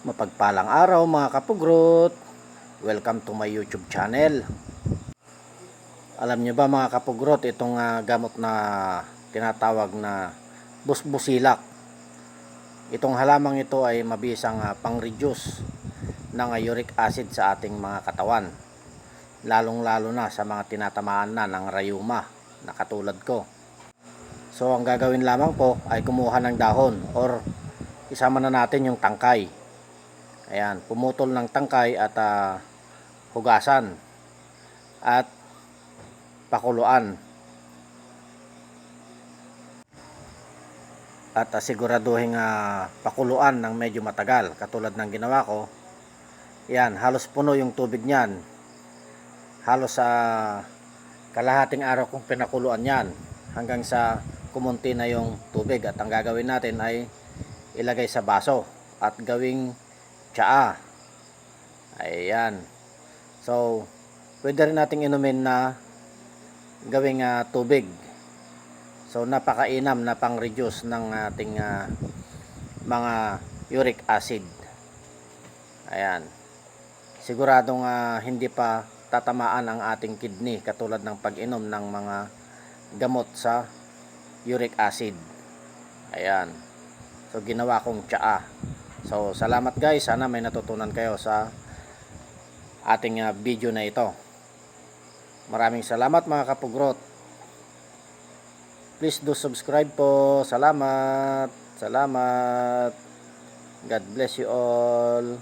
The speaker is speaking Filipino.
Mapagpalang araw mga kapugrot. Welcome to my YouTube channel. Alam nyo ba mga kapugrot, itong gamot na tinatawag na busbusilak. Itong halamang ito ay mabisang pang-reduce ng uric acid sa ating mga katawan. Lalong-lalo na sa mga tinatamaan na ng rayuma na katulad ko. So ang gagawin lamang po ay kumuha ng dahon or isama na natin yung tangkay. Ayan, pumutol ng tangkay at hugasan at pakuluan. At siguraduhin pakuluan ng medyo matagal katulad ng ginawa ko. Yan, halos puno yung tubig niyan. Halos kalahating araw kong pinakuluan yan hanggang sa kumunti na yung tubig. At ang gagawin natin ay ilagay sa baso at gawing tsaa. Ayan. So, pwede rin nating inumin na gawing tubig. So, napakainam na pang-reduce ng ating mga uric acid. Ayan. Siguradong hindi pa tatamaan ang ating kidney katulad ng pag-inom ng mga gamot sa uric acid. Ayan. So, ginawa kong tsaa. So, salamat guys. Sana may natutunan kayo sa ating video na ito. Maraming salamat mga kapugrot. Please do subscribe po. Salamat. Salamat. God bless you all.